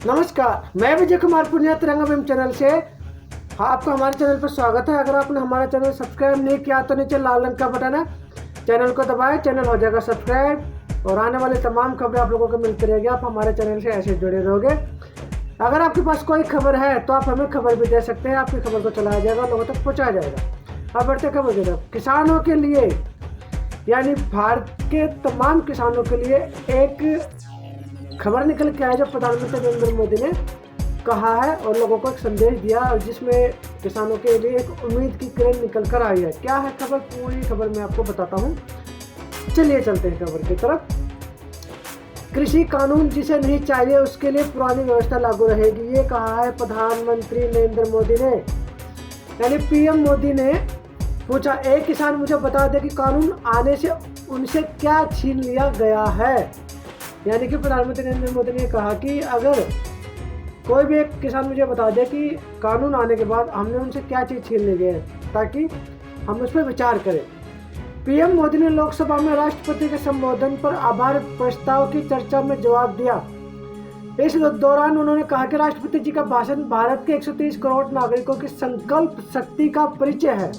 नमस्कार, मैं विजय कुमार पुनिया तिरंगा फिल्म चैनल से आपका हमारे चैनल पर स्वागत है। अगर आपने हमारा चैनल सब्सक्राइब नहीं किया तो नीचे लाल रंग का बटन है, चैनल को दबाएं, चैनल हो जाएगा सब्सक्राइब और आने वाली तमाम खबरें आप लोगों को मिलती रहेगी। आप हमारे चैनल से ऐसे जुड़े रहोगे। अगर आपके पास कोई खबर है तो आप हमें खबर भी दे सकते हैं, आपकी खबर को चलाया जाएगा, लोगों तक पहुँचाया जाएगा। अब बढ़ते खबर की तरफ। किसानों के लिए यानी भारत के तमाम किसानों के लिए एक खबर निकल के आई जो प्रधानमंत्री नरेंद्र मोदी ने कहा है और लोगों को एक संदेश दिया और जिसमें किसानों के लिए एक उम्मीद की किरण निकल कर आई है। क्या है खबर, पूरी खबर मैं आपको बताता हूँ। चलिए चलते हैं खबर की तरफ। कृषि कानून जिसे नहीं चाहिए उसके लिए पुरानी व्यवस्था लागू रहेगी, ये कहा है प्रधानमंत्री नरेंद्र मोदी ने। यानी पीएम मोदी ने पूछा, एक किसान मुझे बता दे कि कानून आने से उनसे क्या छीन लिया गया है। यानी कि प्रधानमंत्री नरेंद्र मोदी ने कहा कि अगर कोई भी एक किसान मुझे बता दे कि कानून आने के बाद हमने उनसे क्या चीज़ छीन ली है ताकि हम उस पर विचार करें। पीएम मोदी ने लोकसभा में राष्ट्रपति के संबोधन पर आभार प्रस्ताव की चर्चा में जवाब दिया। इस दौरान उन्होंने कहा कि राष्ट्रपति जी का भाषण भारत के 130 करोड़ नागरिकों की संकल्प शक्ति का परिचय है।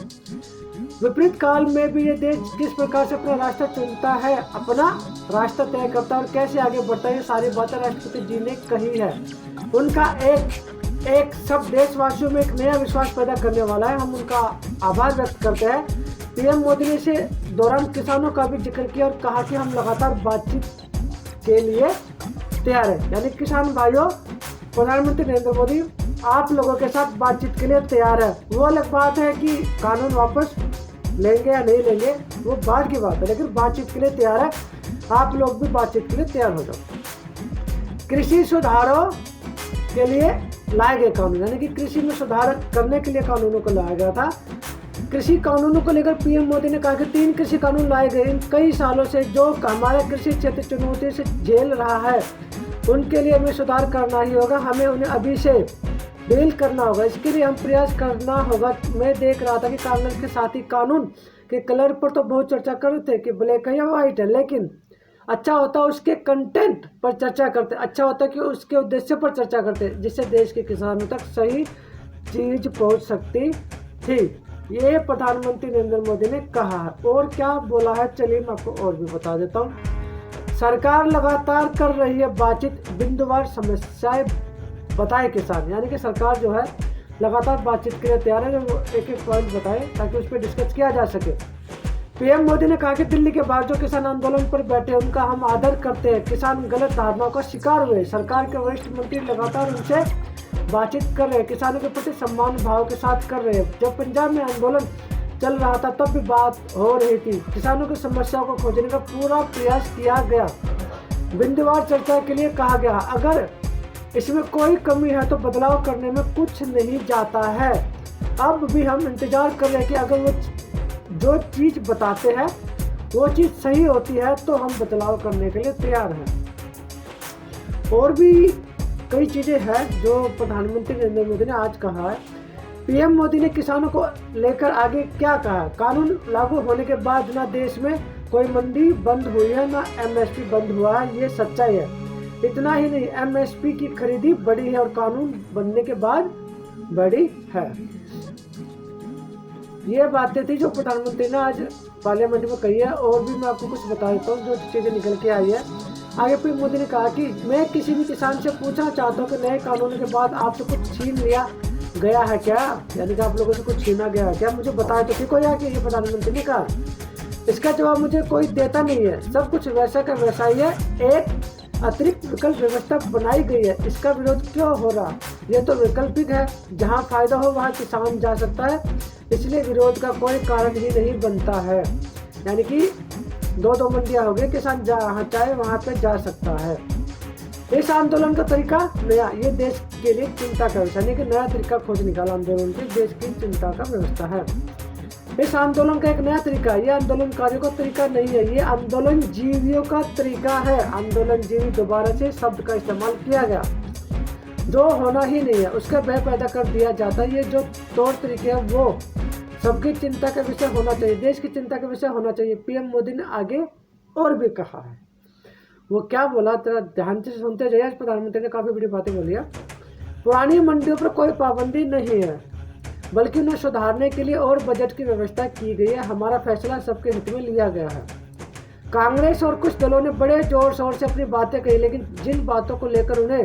विपरीत काल में भी ये देश किस प्रकार से अपना रास्ता चुनता है, अपना रास्ता तय करता है और कैसे आगे बढ़ता है, ये सारी बातें राष्ट्रपति जी ने कही है। उनका एक सब देशवासियों में एक नया विश्वास पैदा करने वाला है। हम उनका आभार व्यक्त करते हैं। पीएम मोदी ने इस दौरान किसानों का भी जिक्र किया और कहा कि हम लगातार बातचीत के लिए तैयार है। यानी किसान भाइयों, प्रधानमंत्री नरेंद्र मोदी आप लोगों के साथ बातचीत के लिए तैयार है। वो अलग बात है कि कानून वापस लेंगे या नहीं लेंगे, वो बाद की बात है, लेकिन बातचीत के लिए तैयार है। आप लोग भी बातचीत के लिए तैयार हो जाओ। कृषि सुधारों के लिए लाए गए कानून, यानी कि कृषि में सुधार करने के लिए कानूनों को लाया गया था। कृषि कानूनों को लेकर पीएम मोदी ने कहा कि 3 कृषि कानून लाए गए। इन कई सालों से जो हमारा कृषि क्षेत्र चुनौती से झेल रहा है उनके लिए हमें सुधार करना ही होगा। हमें उन्हें अभी से डील करना होगा, इसके लिए हम प्रयास करना होगा। मैं देख रहा था कि कांग्रेस के साथी कानून के कलर पर तो बहुत चर्चा कर रहे थे कि ब्लैक है या वाइट है, लेकिन अच्छा होता उसके कंटेंट पर चर्चा करते, अच्छा होता कि उसके उद्देश्य पर चर्चा करते, जिससे देश के किसानों तक सही चीज पहुंच सकती थी। ये प्रधानमंत्री नरेंद्र मोदी ने कहा है। और क्या बोला है, चलिए मैं आपको और भी बता देता हूँ। सरकार लगातार कर रही है बातचीत, बिंदुवार समस्याएं बताए किसान। यानी कि सरकार जो है लगातार बातचीत के लिए तैयार है, वो एक एक पॉइंट बताए ताकि उस पर डिस्कस किया जा सके। पीएम मोदी ने कहा कि दिल्ली के बाहर जो किसान आंदोलन पर बैठे उनका हम आदर करते हैं। किसान गलत धारणाओं का शिकार हुए, सरकार के वरिष्ठ मंत्री लगातार उनसे बातचीत कर रहे हैं, किसानों के प्रति सम्मान भाव के साथ कर रहे हैं। जब पंजाब में आंदोलन चल रहा था तब भी बात हो रही थी, किसानों की समस्याओं को खोजने का पूरा प्रयास किया गया, बिंदुवार चर्चा के लिए कहा गया। अगर इसमें कोई कमी है तो बदलाव करने में कुछ नहीं जाता है। अब भी हम इंतजार कर रहे हैं कि अगर वो जो चीज़ बताते हैं वो चीज़ सही होती है तो हम बदलाव करने के लिए तैयार हैं। और भी कई चीज़ें हैं जो प्रधानमंत्री नरेंद्र मोदी ने आज कहा है। पीएम मोदी ने किसानों को लेकर आगे क्या कहा। कानून लागू होने के बाद ना देश में कोई मंडी बंद हुई है ना एमएसपी बंद हुआ है, ये सच्चाई है। इतना ही नहीं, एमएसपी की खरीदी बढ़ी है और कानून बनने के बाद बढ़ी है। ये बातें थी जो प्रधानमंत्री ने आज पार्लियामेंट में कही है। और भी मैं आपको कुछ बता देता हूँ जो चीज़ें निकल के आई है। आगे पीएम मोदी ने कहा कि मैं किसी भी किसान से पूछना चाहता हूँ कि नए कानून के बाद आपसे कुछ छीन लिया गया है क्या, यानी कि आप लोगों से कुछ छीना गया है क्या, मुझे बताया तो ठीक हो या कि ये प्रधानमंत्री ने कहा। इसका जवाब मुझे कोई देता नहीं है, सब कुछ वैसा का वैसा ही है। एक अतिरिक्त विकल्प व्यवस्था बनाई गई है, इसका विरोध क्यों हो रहा। यह तो वैकल्पिक है, जहां फायदा हो वहां किसान जा सकता है, इसलिए विरोध का कोई कारण ही नहीं बनता है। यानी कि 2 मंडियां हो गई, किसान जहाँ चाहे वहां पे जा सकता है। इस आंदोलन का तरीका नया, ये देश के लिए चिंता का विषय, यानी कि नया तरीका खोज निकाला आंदोलन के, देश की चिंता का व्यवस्था है। इस आंदोलन का एक नया तरीका, ये आंदोलनकारियों का तरीका नहीं है, ये आंदोलन जीवियों का तरीका है। आंदोलन जीवी दोबारा से शब्द का इस्तेमाल किया गया जो होना ही नहीं है, उसका भय पैदा कर दिया जाता है। ये जो तौर तरीके हैं वो सबकी चिंता का विषय होना चाहिए, देश की चिंता का विषय होना चाहिए, पीएम मोदी ने आगे और भी कहा है। वो क्या बोला, तेरा ध्यान से सुनते जाइए। प्रधानमंत्री ने काफ़ी बड़ी बातें बोली है। पुरानी मंडियों पर कोई पाबंदी नहीं है, बल्कि उन्हें सुधारने के लिए और बजट की व्यवस्था की गई है। हमारा फैसला सबके हित में लिया गया है। कांग्रेस और कुछ दलों ने बड़े जोर शोर से अपनी बातें कही, लेकिन जिन बातों को लेकर उन्हें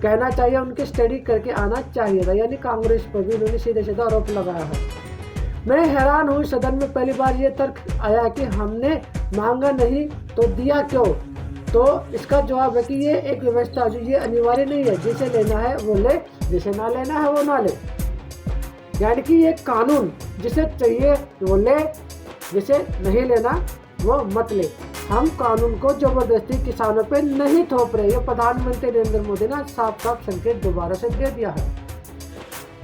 कहना चाहिए उनकी स्टडी करके आना चाहिए था। यानी कांग्रेस पर भी उन्होंने सीधे सीधा आरोप लगाया है। मैं हैरान हूँ, सदन में पहली बार ये तर्क आया कि हमने मांगा नहीं तो दिया क्यों। तो इसका जवाब है कि ये एक व्यवस्था जो ये अनिवार्य नहीं है, जिसे लेना है वो ले, जिसे ना लेना है वो ना ले। यानी कि ये कानून जिसे चाहिए वो ले, जिसे नहीं लेना वो मत ले। हम कानून को जबरदस्ती किसानों पे नहीं थोप रहे। ये प्रधानमंत्री नरेंद्र मोदी ने साफ साफ संकेत दोबारा से दे दिया है।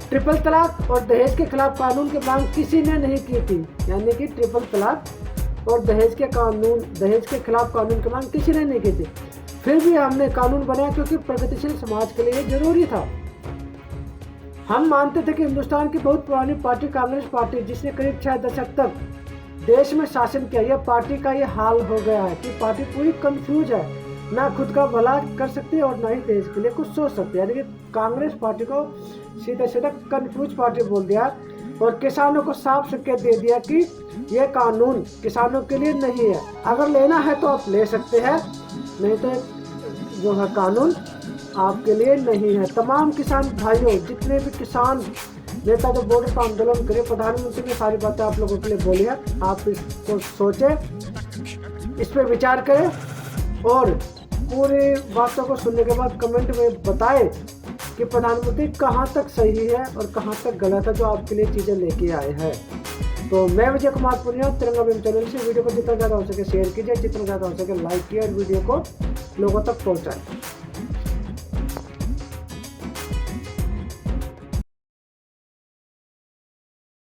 ट्रिपल तलाक और दहेज के खिलाफ कानून की मांग किसी ने नहीं की थी। यानी कि ट्रिपल तलाक और दहेज के खिलाफ कानून की मांग किसी ने नहीं की थी। फिर भी हमने कानून बनाया क्योंकि प्रगतिशील समाज के लिए जरूरी था। हम मानते थे कि हिंदुस्तान की बहुत पुरानी पार्टी कांग्रेस पार्टी, जिसने करीब 6 दशक तक देश में शासन किया, यह पार्टी का ये हाल हो गया है कि पार्टी पूरी कंफ्यूज है, ना खुद का भला कर सकती है और ना ही देश के लिए कुछ सोच सकती है। यानी कि कांग्रेस पार्टी को सीधा सीधा कंफ्यूज पार्टी बोल दिया और किसानों को साफ संकेत दे दिया कि ये कानून किसानों के लिए नहीं है। अगर लेना है तो आप ले सकते हैं, नहीं तो जो है कानून आपके लिए नहीं है। तमाम किसान भाइयों, जितने भी किसान नेता जो बॉर्डर पर आंदोलन करे, प्रधानमंत्री ने सारी बातें आप लोगों के लिए बोली है। आप इसको सोचें, इस पर विचार करें और पूरी बातों को सुनने के बाद कमेंट में बताएं कि प्रधानमंत्री कहां तक सही है और कहां तक गलत है जो आपके लिए चीज़ें लेके आए हैं। तो मैं विजय कुमार पुनिया, तिरंगा अभियान चैनल से वीडियो को जितना ज़्यादा हो सके शेयर कीजिए, जितना ज़्यादा हो सके लाइक कीजिए और वीडियो को लोगों तक पहुँचाएं।